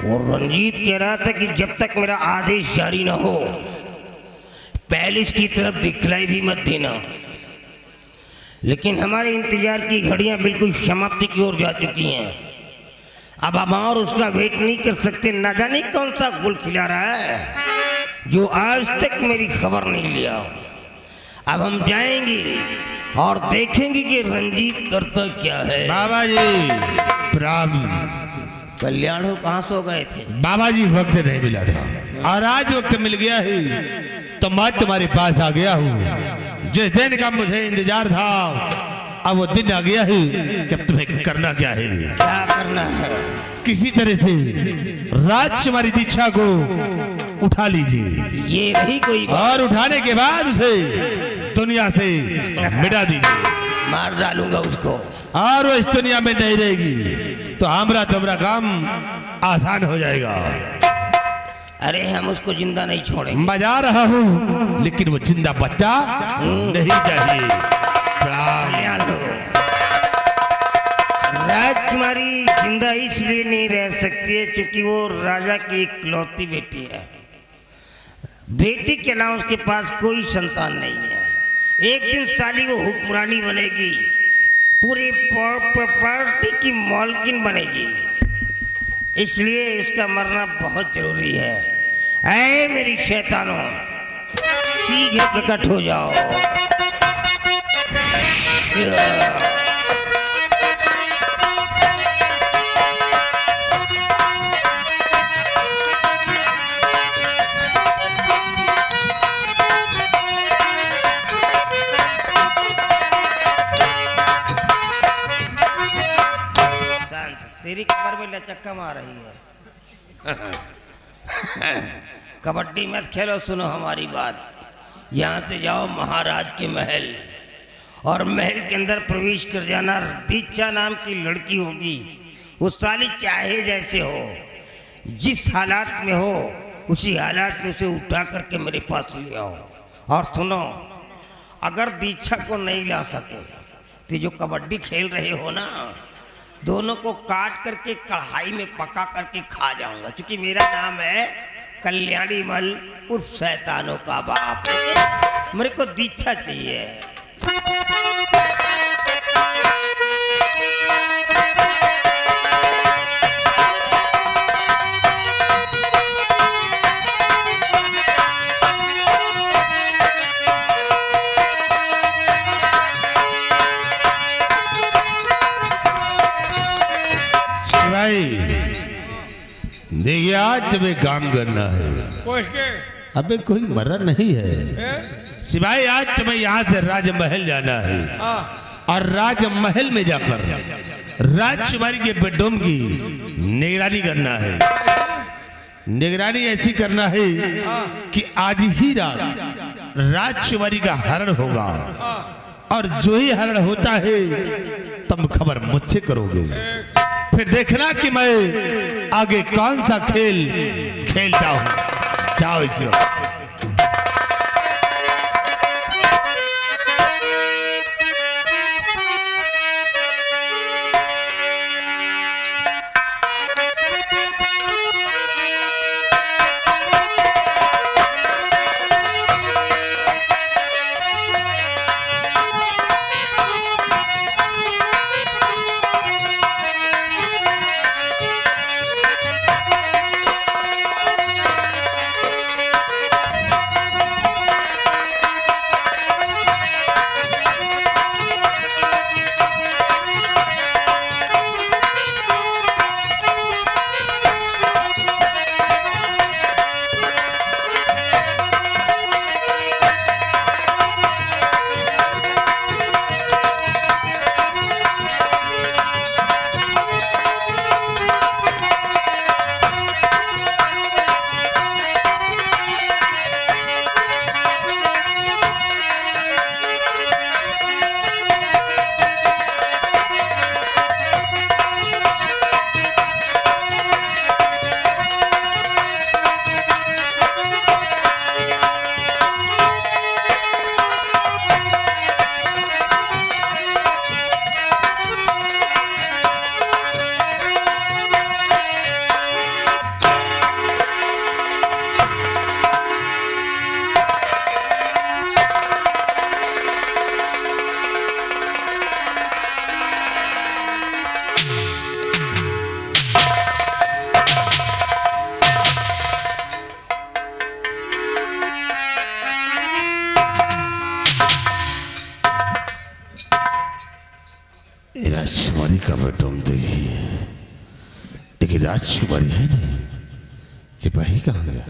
और रंजीत कह रहा था कि जब तक मेरा आदेश जारी न हो पैलेस की तरफ दिखलाई भी मत देना। लेकिन हमारे इंतजार की घड़ियां बिल्कुल समाप्ति की ओर जा चुकी हैं। अब हम और उसका वेट नहीं कर सकते। न जाने कौन सा गुल खिला रहा है जो आज तक मेरी खबर नहीं लिया। अब हम जाएंगे और देखेंगे कि रंजीत करता क्या है। बाबा जी प्रणाम। कल्याण हो कहाँ सो गए थे? बाबा जी वक्त नहीं मिला था और आज वक्त मिल गया है तो मैं तुम्हारे पास आ गया हूँ। जिस दिन का मुझे इंतजार था अब वो दिन आ गया है कि अब तुम्हें करना क्या है। क्या करना है? किसी तरह से राजकुमारी दीक्षा को उठा लीजिए। ये नहीं कोई बात। और उठाने के बाद उसे दुनिया से मिटा दीजिए। मार डालूंगा उसको और वो इस दुनिया में नहीं रहेगी तो हमारा तुम्हारा काम आसान हो जाएगा। अरे हम उसको जिंदा नहीं छोड़ेंगे। मजा रहा हूँ लेकिन वो जिंदा बच्चा नहीं चाहिए। कल्याण हो। राजकुमारी जिंदा इसलिए नहीं रह सकती है क्योंकि वो राजा की इकलौती बेटी है। बेटी के अलावा उसके पास कोई संतान नहीं है। एक दिन साली वो हुक्मरानी बनेगी, पूरी प्रॉपर्टी की मालकिन बनेगी। इसलिए इसका मरना बहुत जरूरी है। ऐ मेरी शैतानों सीधे प्रकट हो जाओ। तेरी कमर में लचक्का मार रही है। कबड्डी मत खेलो, सुनो हमारी बात। यहाँ से जाओ महाराज के महल और महल के अंदर प्रवेश कर जाना। दीक्षा नाम की लड़की होगी, वो साली चाहे जैसे हो, जिस हालात में हो उसी हालात में उसे उठा करके मेरे पास ले आओ। और सुनो, अगर दीक्षा को नहीं ला सके तो जो कबड्डी खेल रहे हो ना, दोनों को काट करके कढ़ाई में पका करके खा जाऊंगा। क्योंकि मेरा नाम है कल्याणी मल उर्फ शैतानों का बाप। मेरे को दीक्षा चाहिए। देखिए आज तुम्हें काम करना है। अबे कोई मरा नहीं है सिवाय आज तुम्हें यहाँ से राजमहल जाना है और राजमहल में जाकर राजकुमारी के बेडरूम की निगरानी करना है। निगरानी ऐसी करना है कि आज ही रात राजकुमारी का हरण होगा और जो ही हरण होता है तुम खबर मुझसे करोगे। फिर देखना कि मैं आगे कौन सा खेल खेलता हूं। जाओ इस वक्त। राजकुमारी का बेटम देखी है, लेकिन राजकुमारी है नहीं। सिपाही कहाँ गया?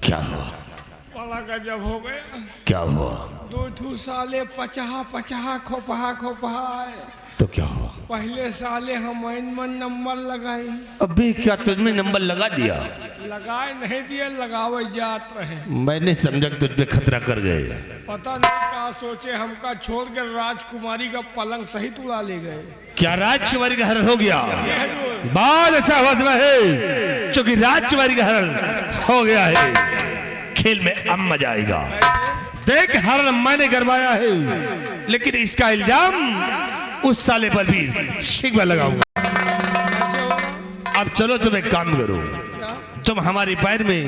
क्या हुआ? बड़ा गजब हो गया। क्या हुआ? दो साले पचहा पचहा खोपहा खोपहा है। तो क्या हुआ? पहले साले हम मन नंबर लगाए। अभी क्या तुझमें नंबर लगा दिया? लगाए नहीं दिए, लगावे जात रहे। मैंने समझा तुझे खतरा कर गए। पता नहीं क्या सोचे, हमका छोड़ कर राजकुमारी का पलंग सहित उड़ा ले गए। क्या राजकुमारी का हरण हो गया? जी हजूर। बहुत अच्छा हौसला है, क्योंकि राजकुमारी का हरण हो गया है। खेल में अब मजा आएगा। देख, हरण मैंने करवाया है, लेकिन इसका इल्जाम उस साले पर भी सिंह पर लगाऊंगा। कैसे होगा? अब चलो, तुम एक काम करो, क्या? तुम हमारी पैर में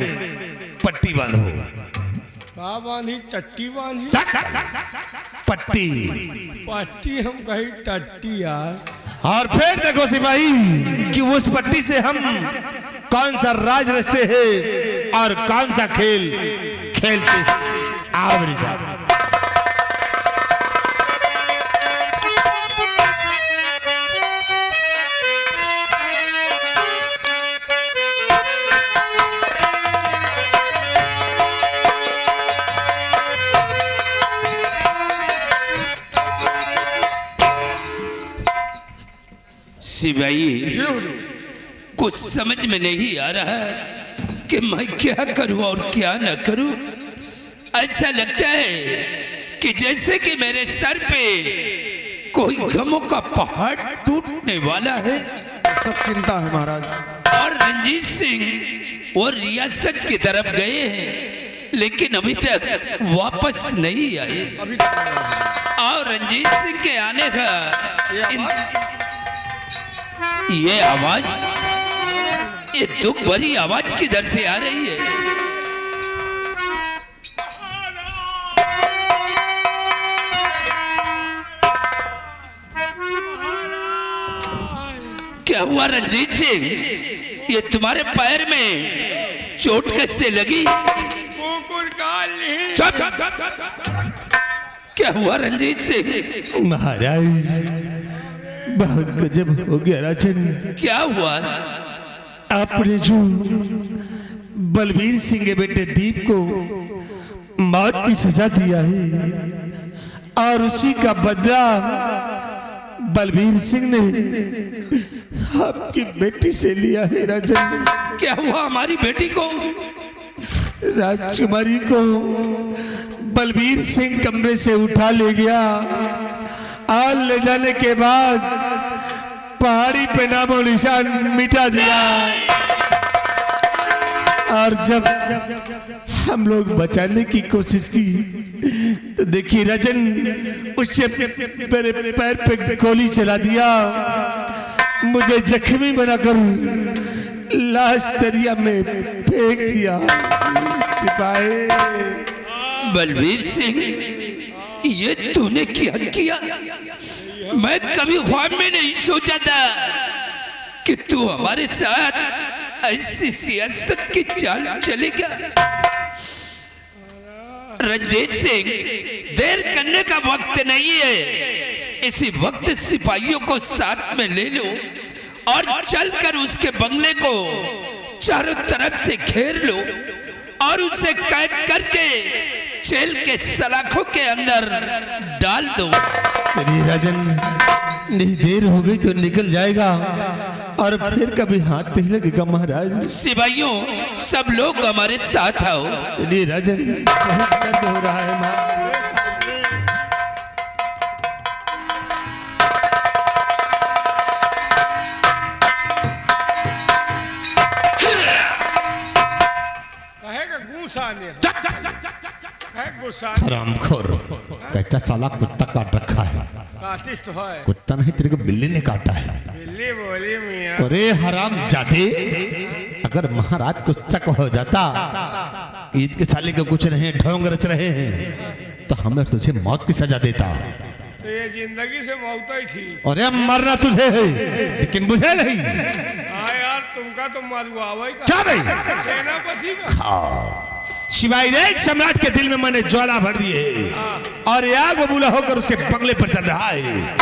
पट्टी बांधो। कहा बांधी? टट्टी बांधी? पट्टी। पट्टी हम कही टट्टी यार। और फिर देखो सिपाही कि उस पट्टी से हम कौन सा राज रचते हैं और कौन सा खेल खेलते हैं। आओ मेरे साथ। सिपाही, कुछ समझ में नहीं आ रहा है कि मैं क्या करूं और क्या न करूं। ऐसा लगता है कि जैसे कि मेरे सर पे कोई गमों का पहाड़ टूटने वाला है। सब चिंता है महाराज। और रंजीत सिंह वो रियासत की तरफ गए हैं, लेकिन अभी तक वापस नहीं आए। और रंजीत सिंह के आने का ये आवाज, ये दुख भरी आवाज किधर से आ रही है? क्या हुआ रंजीत सिंह? ये तुम्हारे पैर में चोट कैसे लगी? कुकुर काल नहीं। चुप! क्या हुआ रंजीत सिंह? महाराज, बहुत गजब हो गया राजन। क्या हुआ? आपने जो बलबीर सिंह के बेटे दीप को मौत की सजा दिया है, और उसी का बदला बलबीर सिंह ने आपकी बेटी से लिया है राजन। क्या हुआ हमारी बेटी को? राजकुमारी को बलबीर सिंह कमरे से उठा ले गया, और ले जाने के बाद पहाड़ी पे नामो निशान मिटा दिया। और जब हम लोग बचाने की कोशिश की तो देखिए राजन, उससे मेरे पैर पे गोली चला दिया, मुझे जख्मी बनाकर लाश दरिया में फेंक दिया। सिपाही बलबीर सिंह, ये तूने क्या किया? मैं कभी ख्वाब में नहीं सोचा था कि तू हमारे साथ ऐसी सियासत की चाल चलेगा। रंजीत सिंह, देर करने का वक्त नहीं है। इसी वक्त सिपाहियों को साथ में ले लो और चलकर उसके बंगले को चारों तरफ से घेर लो और उसे कैद करके जेल के सलाखों के अंदर डाल दो। चलिए राजन, नहीं देर हो गई तो निकल जाएगा और फिर कभी हाथ नहीं लगेगा महाराज। सिपाहियों, सब लोग हमारे साथ आओ। चलिए राजन, बहुत दर्द हो रहा है महाराज। कहेगा गुस्सा ने है गुस्सा। हरामखोर, कैसा साला कुत्ता काट रखा है। काटिस तो है। कुत्ता नहीं, तेरे को बिल्ली ने काटा है। बिल्ली बोली मियाँ। अरे हराम जादे, अगर महाराज को शक हो जाता ईद के साले को कुछ नहीं ढोंग रच रहे हैं तो हमें तुझे मौत की सजा देता। तो ये जिंदगी से मौत ही थी। अरे मरना तुझे है, लेकिन मुझे नहीं। हाँ यार, तुमका तो मरुआवा ही क्या भाई? सेनापति का शिवाजी देख, सम्राट के दिल में मैंने ज्वाला भर दी है और ये आग बबूला होकर उसके बंगले पर चल रहा है।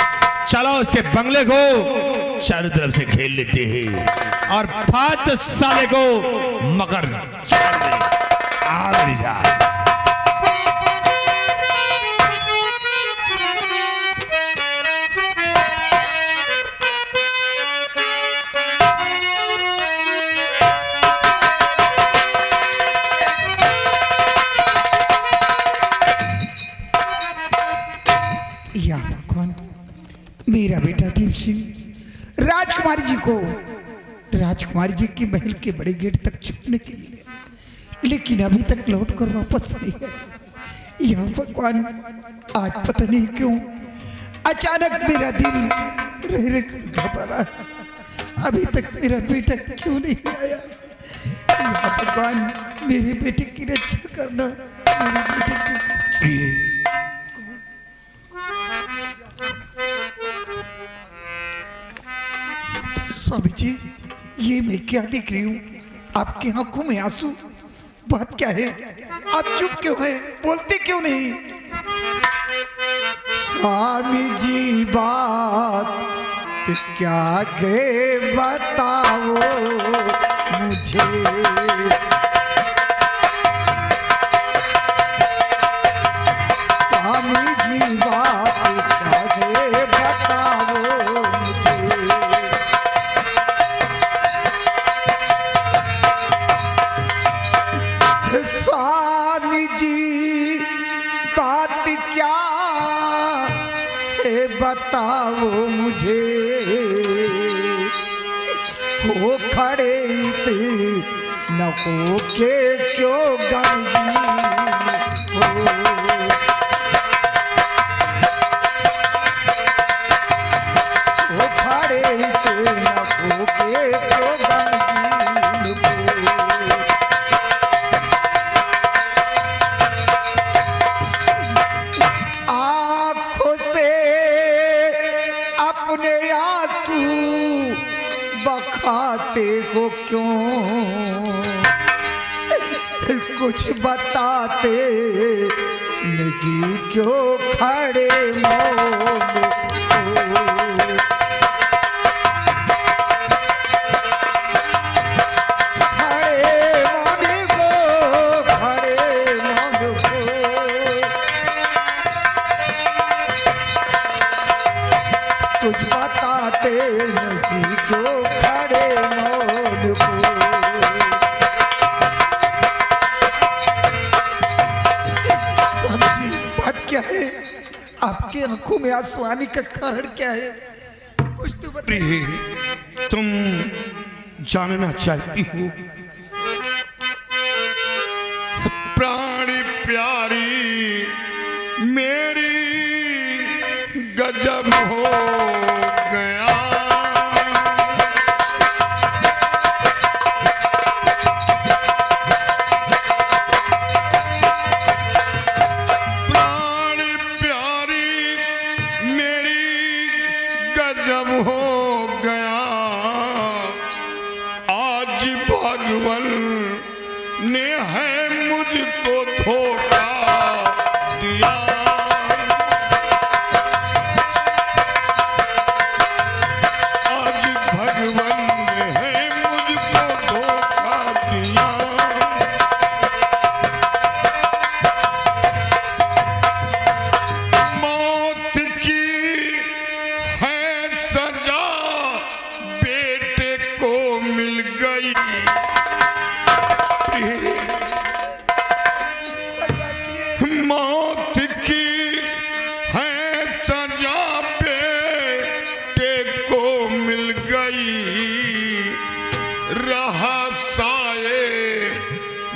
चलो उसके बंगले को चारों तरफ से घेर लेते हैं और फात साले को मकर चाल दे। आ मेरी जान। या भगवान, मेरा बेटा दीप सिंह राजकुमारी जी को राजकुमारी जी के महल के बड़े गेट तक छोड़ने के लिए गया, लेकिन अभी तक लौट कर वापस नहीं है। या भगवान, आज पता नहीं क्यों अचानक मेरा दिल रह रह कर घबरा, अभी तक मेरा बेटा क्यों नहीं आया। या भगवान, मेरे बेटे की रक्षा करना, मेरे बेटे की। स्वामी जी, ये मैं क्या देख रही हूँ? आपकी आंखों में आंसू, बात क्या है? आप चुप क्यों हैं? बोलते क्यों नहीं? स्वामी जी, बात क्या के बताओ मुझे, स्वामी जी, बात क्या के बताओ मुझे। स्वामी जी, बात क्या है बताओ मुझे, हो खड़े न हो के क्यों गमगीन हो। हो खड़े न हो के क्यों गमगीन हो। आँखों से अपने आंसू बखाते हो क्यों, कुछ बताते नहीं क्यों खड़े मौन हो। खड़े मौन को, खड़े मौन को, कुछ बताते नहीं क्यों खड़े मौन को। समझी बात क्या है? आपके आंखों में आंसू आने का कारण क्या है? कुछ तो बताइए। तुम जानना चाहती हो? प्राणी प्यारी मेरी गजब हो गया, प्राणी प्यारी मेरी गजब हो गया। आज भगवान ने है मुझको धोखा दिया। आज भगवान ने है मुझको धोखा दिया। मौत की है सजा बेटे को मिल गई। मौत की है सजा बेटे को मिल गई। रहा साए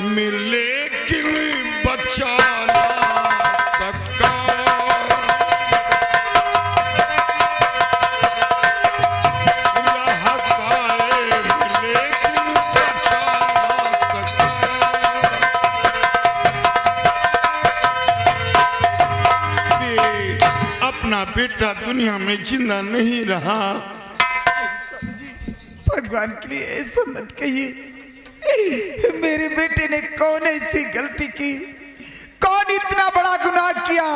में लेकिन बचा ना सका। रहा साए में लेकिन बचा ना सका। अपना बेटा दुनिया में जिंदा नहीं रहा। स्वामी जी, भगवान भगवान के लिए ऐसा मत कहिए। मेरे बेटे ने कौन ऐसी गलती की, कौन इतना बड़ा गुनाह किया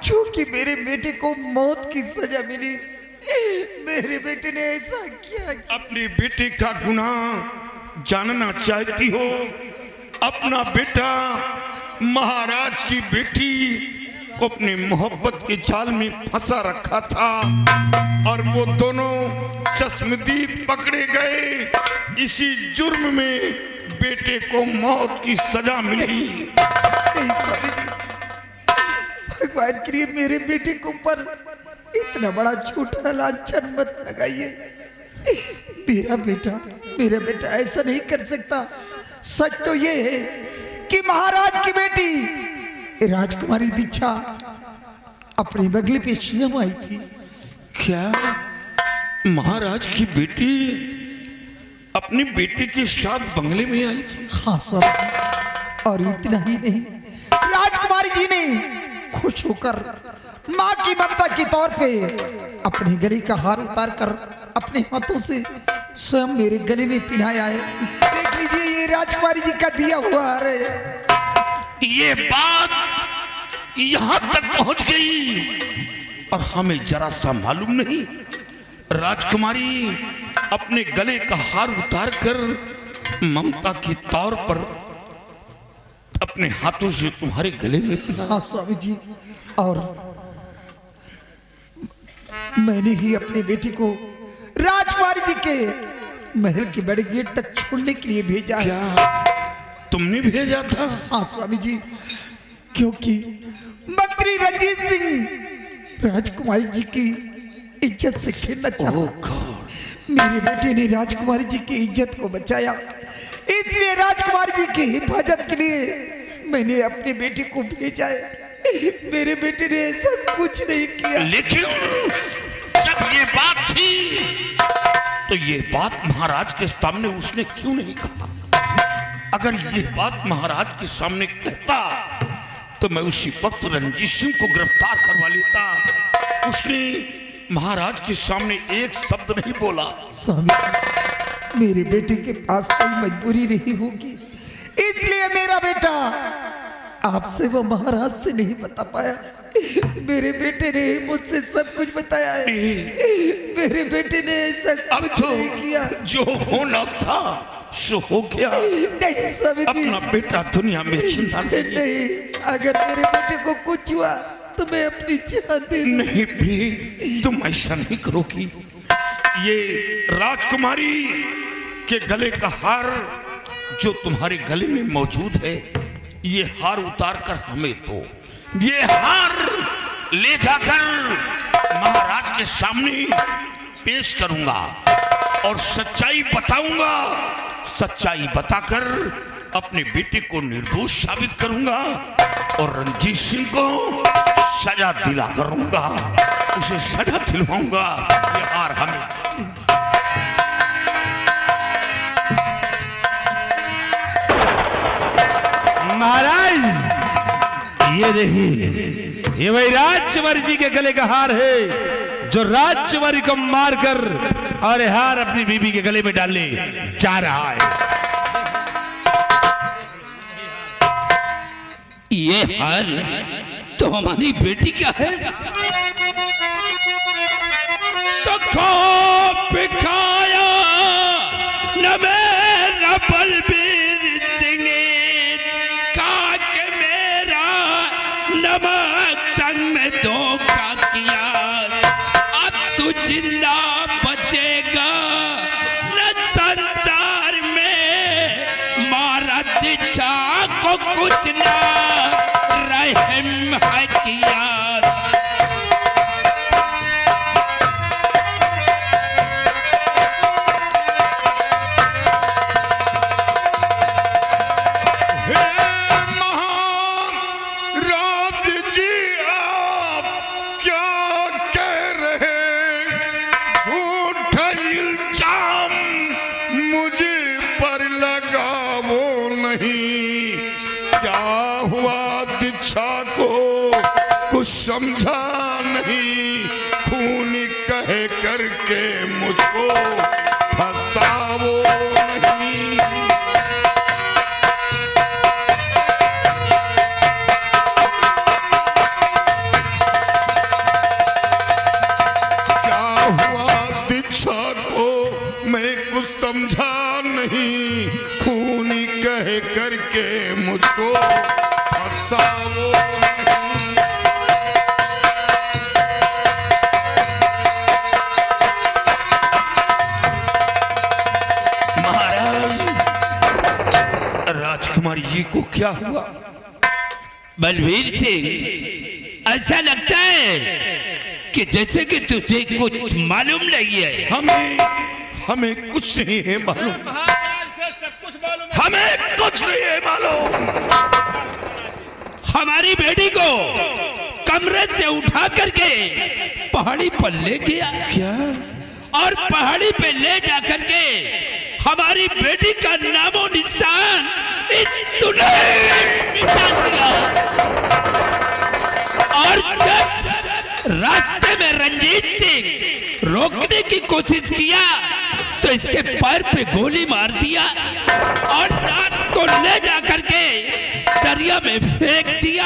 जो कि मेरे बेटे को मौत की सजा मिली। मेरे बेटे ने ऐसा किया। अपनी बेटे का गुनाह जानना चाहती हो? अपना बेटा महाराज की बेटी को अपनी मोहब्बत के जाल में फंसा रखा था और वो दोनों चश्मदीद पकड़े गए। इसी जुर्म में बेटे को मौत की सजा मिली। भगवान के लिए मेरे बेटे के ऊपर इतना बड़ा झूठा लांछन मत लगाइए। मेरा बेटा ऐसा नहीं कर सकता। सच तो ये है कि महाराज की बेटी राजकुमारी दीक्षा अपने बगले पे स्वयं आई थी। क्या महाराज की बेटी अपनी बेटी के साथ बंगले में आई थी? हाँ साहब जी, और इतना ही नहीं, राजकुमारी जी ने खुश होकर माँ की ममता के तौर पे अपने गले का हार उतार कर अपने हाथों से स्वयं मेरे गले में पहनाया है। देख लीजिए, ये राजकुमारी जी का दिया हुआ हार है। ये बात यहां तक पहुंच गई और हमें जरा सा मालूम नहीं। राजकुमारी अपने गले का हार उतार कर ममता के तौर पर अपने हाथों से तुम्हारे गले में पहना। हाँ स्वामी जी, और मैंने ही अपने बेटी को राजकुमारी जी के महल के बड़े गेट तक छोड़ने के लिए भेजा है। क्या तुमने भेजा था? हाँ स्वामी जी, क्योंकि मंत्री रंजीत सिंह राजकुमारी जी की इज्जत से खेलना चाहता। मेरे बेटे ने राजकुमारी जी की इज्जत को बचाया, इसलिए राजकुमारी जी की हिफाजत के लिए मैंने अपने बेटे को भेजा है। मेरे बेटे ने ऐसा कुछ नहीं किया। लेकिन जब ये बात थी तो ये बात महाराज के सामने उसने क्यों नहीं कहा? अगर ये बात महाराज के सामने कहता तो मैं उसी वक्त रंजीत सिंह को गिरफ्तार करवा लेता। उसने महाराज के सामने एक शब्द नहीं बोला। स्वामी जी, मेरे बेटे के पास कोई मजबूरी रही होगी, इसलिए मेरा बेटा आपसे वो महाराज से नहीं बता पाया। मेरे बेटे ने मुझसे सब कुछ बताया है। मेरे बेटे ने ऐसा कुछ नहीं किया। जो होना था सो हो गया। नहीं स्वामी जी, अपना बेटा दुनिया में जिंदा नहीं। अगर मेरे बेटे को कुछ हुआ तो मैं अपनी जान दे दूं। नहीं भी, तुम ऐसा नहीं करोगी। ये राजकुमारी के गले का हार जो तुम्हारे गले में मौजूद है, ये हार उतार कर हमें दो। ये हार ले जाकर महाराज के सामने पेश करूंगा और सच्चाई बताऊंगा। सच्चाई बताकर अपने बेटे को निर्दोष साबित करूंगा और रंजीत सिंह को सजा दिला करूंगा, उसे सजा दिलवाऊंगा। ये हार हमें। महाराज ये देखिए, ये वही राजकुमारी जी के गले का हार है जो राजकुमारी को मारकर और ये हार अपनी बीबी के गले में डालने जा रहा है। ये हार तो हमारी बेटी का है। तो खौफ खाया न मेरा बलबीर सिंह काक मेरा नमक संग में धोखा किया। अब तू जिंदा बचेगा न संसार में, मारा दीक्षा को कुछ ना रहम है किया। समझा नहीं, खून कह करके मुझको फंसा कह करके मुझको फंसाओ। महाराज, राजकुमारी जी को क्या हुआ? बलवीर सिंह, ऐसा लगता है कि जैसे कि तुझे कुछ मालूम नहीं है। हमें कुछ नहीं है मालूम। हमें कुछ नहीं है मालूम। हमारी बेटी को कमरे से उठा करके पहाड़ी पर ले गया। क्या? और पहाड़ी पे ले जा करके हमारी बेटी का नामो निशान इस दुनिया में मिटा दिया। और जब रास्ते में रंजीत सिंह रोकने की कोशिश किया तो इसके पैर पे गोली मार दिया और रात को ले जा करके दरिया में फेंक दिया।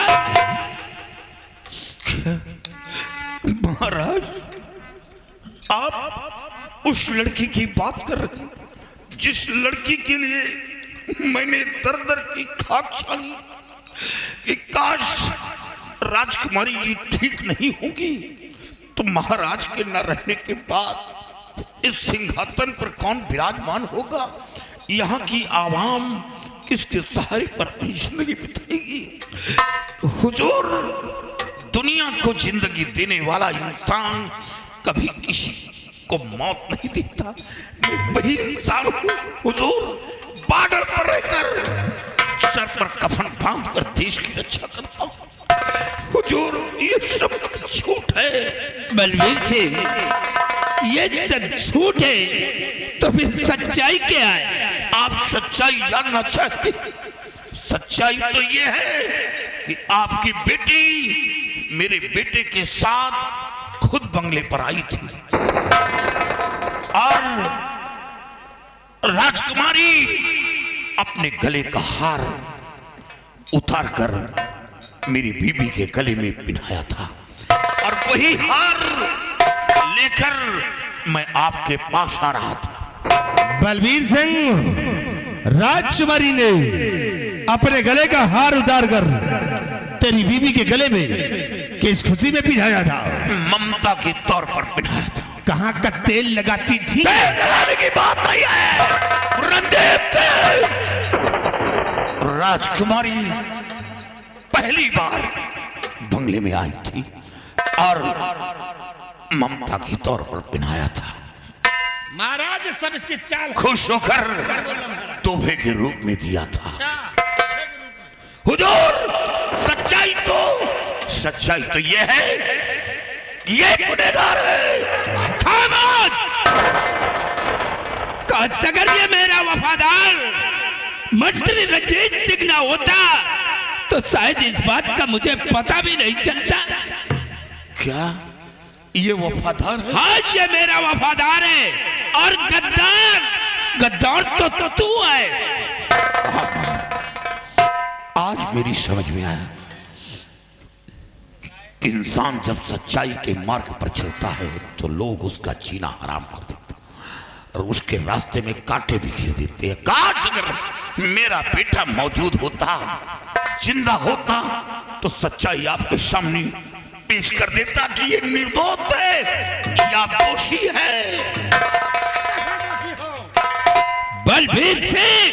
महाराज, आप उस लड़की की बात कर रहे हैं जिस लड़की के लिए मैंने दर दर की खाक छानी कि काश राजकुमारी जी ठीक नहीं होंगी तो महाराज के न रहने के बाद इस सिंहासन पर कौन विराजमान होगा? यहाँ की आवाम किसके सहारे पर अपनी जिंदगी बिताएगी? हुजूर, दुनिया को जिंदगी देने वाला इंसान कभी किसी को मौत नहीं देता। मैं वही इंसान हूँ हुजूर, बॉर्डर पर रहकर सर पर कफन बांध कर देश की रक्षा करता हूँ। हुजूर, ये सब झूठ है। बलवीर सिंह, ये सब झूठ है तो फिर सच्चाई क्या है? आप सच्चाई जानना चाहते? सच्चाई तो ये है कि आपकी बेटी मेरे बेटे के साथ खुद बंगले पर आई थी और राजकुमारी अपने गले का हार उतारकर मेरी बीबी के गले में पहनाया था और वही हार लेकर मैं आपके पास आ रहा था। बलवीर सिंह, राजकुमारी ने अपने गले का हार उतारकर तेरी बीवी के गले में किस खुशी में पहनाया था? ममता के तौर पर पहनाया था। कहाँ का तेल लगाती थी? तेल लगाने की बात नहीं है रणदीप सिंह। राजकुमारी पहली बार बंगले में आई थी और ममता के तौर पर पहनाया था। महाराज, सब इसकी चाल। खुश होकर तोहफे के रूप में दिया था। हुजूर, सच्चाई तो ये है, ये गुनहगार है। खामोश! काश अगर ये मेरा वफादार मंत्री रंजीत सिंह ना होता तो शायद इस बात का मुझे पता भी नहीं चलता। क्या ये वफादार है? हाँ, ये मेरा वफादार है और गद्दार तो तू है। आज मेरी समझ में आया, इंसान जब सच्चाई के मार्ग पर चलता है तो लोग उसका जीना हराम कर देते और उसके रास्ते में कांटे भी घेर देते हैं। काश अगर मेरा बेटा मौजूद होता, जिंदा होता, तो सच्चाई आपके सामने पेश कर देता कि ये निर्दोष है या दोषी है। बलवीर सिंह,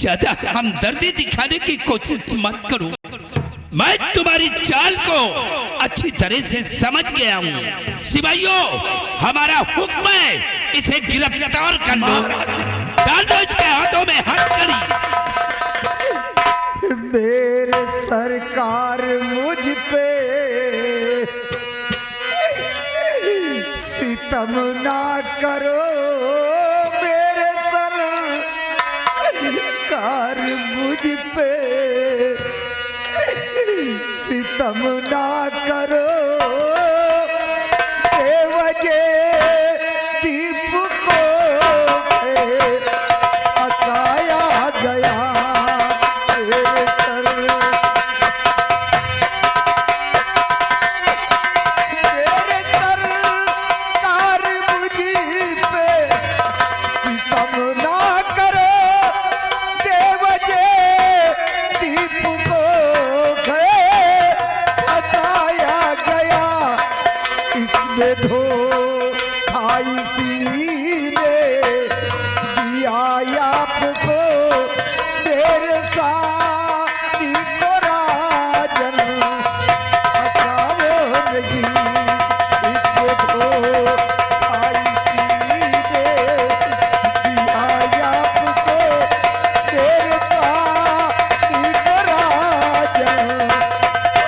ज्यादा हमदर्दी दिखाने की कोशिश मत करो। मैं तुम्हारी चाल को अच्छी तरह से समझ गया हूँ। सिपाहियों, हमारा हुक्म है, इसे गिरफ्तार कर लो। डाल दो इसके हाथों में हथकड़ी। मेरे सरकार मुझ पे सितम ना करो, मेरे सरकार मुझ पे सितम ना करो। बेवजह दीप को हंसाया गया। देव इसमें धोखा इसी ने दिया आपको मेरे स्वामी को राजन फसाओ नहीं। इसमें धोखा इसी ने दिया आपको मेरे स्वामी को राजन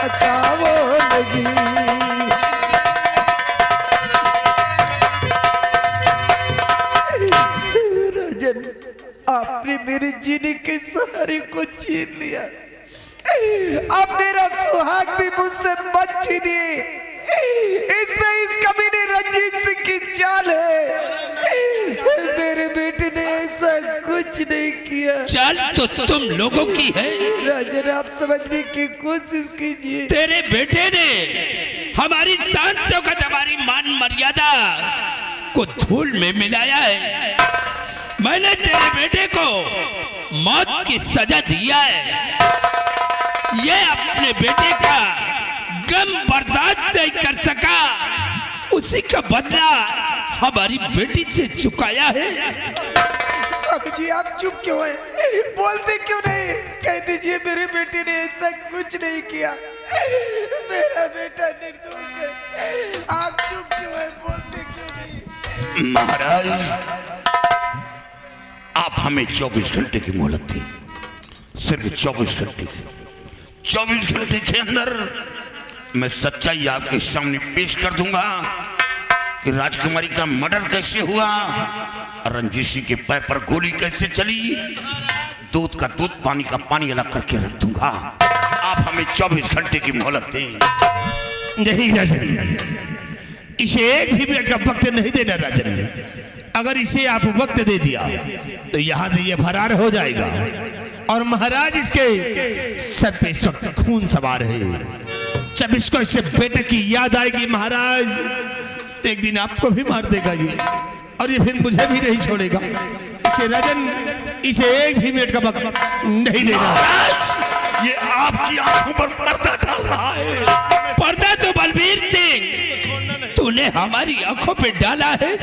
फसाओ नहीं। राजन, आपने मेरे जीने के सहारे को छीन लिया। अब मेरा सुहाग भी मुझसे मत छीनिए। इसमें इस कमीने रंजीत सिंह की चाल है। मेरे बेटे ने ऐसा कुछ नहीं किया। चाल तो तुम लोगों की है। राजन, आप समझने की कोशिश कीजिए। तेरे बेटे ने हमारी शान शौकत, हमारी मान मर्यादा को धूल में मिलाया है। मैंने तेरे बेटे को मौत की सजा दिया है। ये अपने बेटे का गम बर्दाश्त नहीं कर सका, उसी का बदला हमारी बेटी से चुकाया है। स्वामी जी, आप चुप क्यों हैं? बोलते क्यों नहीं? कह दीजिए मेरे बेटे ने ऐसा कुछ नहीं किया। मेरा बेटा निर्दोष है। आप चुप क्यों हैं? बोलते क्यों नहीं? महाराज, आप हमें 24 घंटे की मोहलत दी, सिर्फ 24 घंटे की। 24 घंटे के अंदर मैं सच्चाई आपके सामने पेश कर दूंगा कि राजकुमारी का मर्डर कैसे हुआ, रंजीत सिंह के पैर पर गोली कैसे चली। दूध का दूध, पानी का पानी अलग करके रख दूंगा। आप हमें 24 घंटे की मोहलत दें। नहीं राजन, इसे एक भी मिनट का वक्त नहीं देना राजन। अगर इसे आप वक्त दे दिया तो यहां से ये फरार हो जाएगा और महाराज इसके सर पे इस वक्त खून सवार है। जब इसको इससे बेटे की याद आएगी महाराज, तो एक दिन आपको भी मार देगा ये, और ये फिर मुझे भी नहीं छोड़ेगा। इसे राजन, इसे एक भी मिनट का वक्त नहीं देना। ये आपकी आंखों पर पर्दा डाल रहा है। पर्दा तो बलबीर सिंह तूने हमारी आंखों पे डाला है,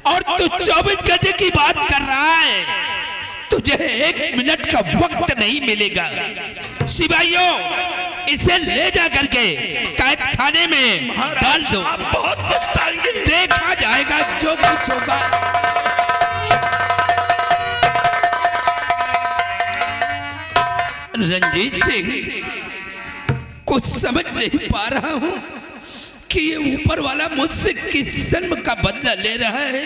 और तू 24 घंटे की बात कर रहा है। तुझे एक मिनट का वक्त नहीं मिलेगा। सिपाहियों, इसे ले जा करके कैद खाने में डाल दो। आप बहुत पछताएंगे। देखा जाएगा जो कुछ होगा। रंजीत सिंह, कुछ समझ नहीं पा रहा हूं कि ये ऊपर वाला मुझसे किस जन्म का बदला ले रहा है।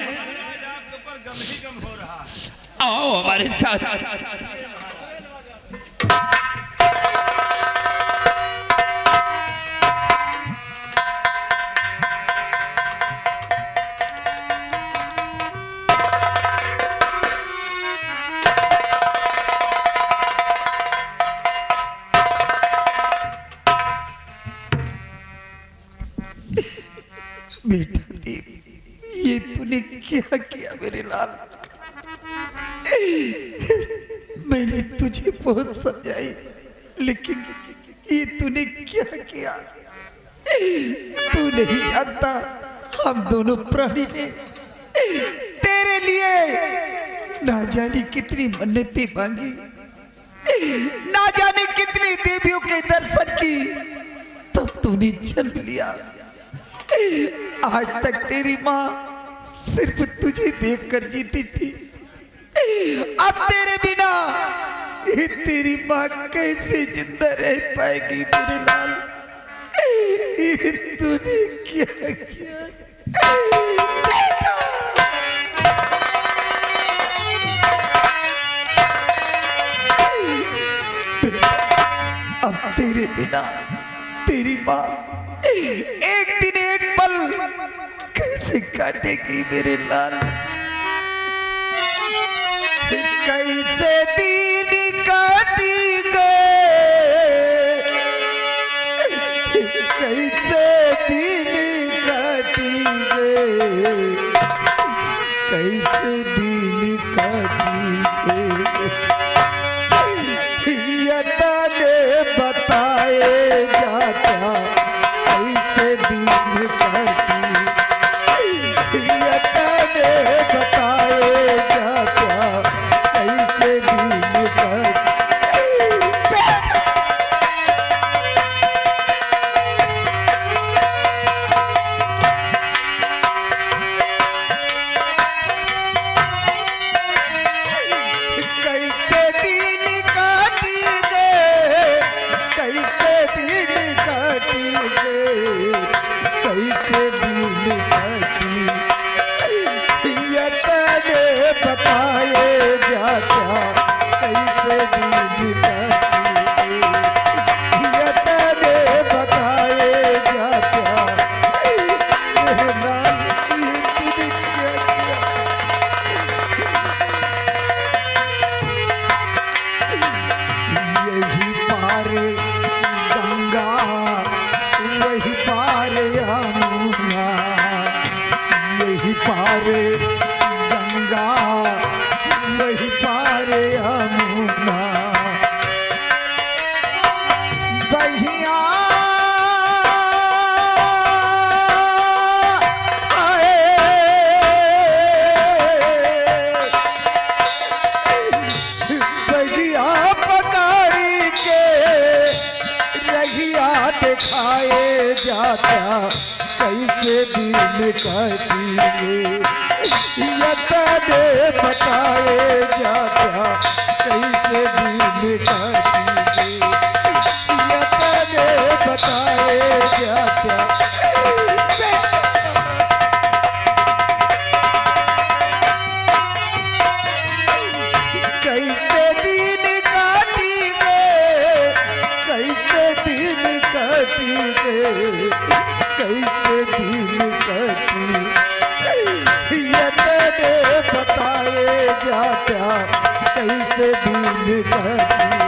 आओ हमारे साथ। बेटा दीप, ये तूने क्या किया मेरे लाल? मैंने तुझे बहुत समझाई, लेकिन ये तूने क्या किया? तू नहीं जानता, हम दोनों प्राणी ने तेरे लिए ना जाने कितनी मन्नतें मांगी, ना जाने कितनी देवियों के दर्शन की, तब तूने जन्म लिया। आज तक तेरी माँ सिर्फ तुझे देखकर जीती थी। अब तेरे बिना ये तेरी माँ कैसे जिंदा रह पाएगी मेरे लाल? ये तूने क्या किया बेटा? अब तेरे बिना तेरी माँ एक दिन एक पल कैसे काटेगी मेरे लाल? कैसे दिन काटी गए, कैसे दिन काटी गए, कैसे दिन काटी गए, यदा ने बताए जाता कैसे दिन काटी जात्या कैसे दिन काटिए यतने बताए जात्या कैसे दिन काटिए यतने बताए जात्या कैसे दिन काटिए कैसे दिन काटिए कैसे दिन काटिए यतने बताए जात्या कैसे दिन काटिए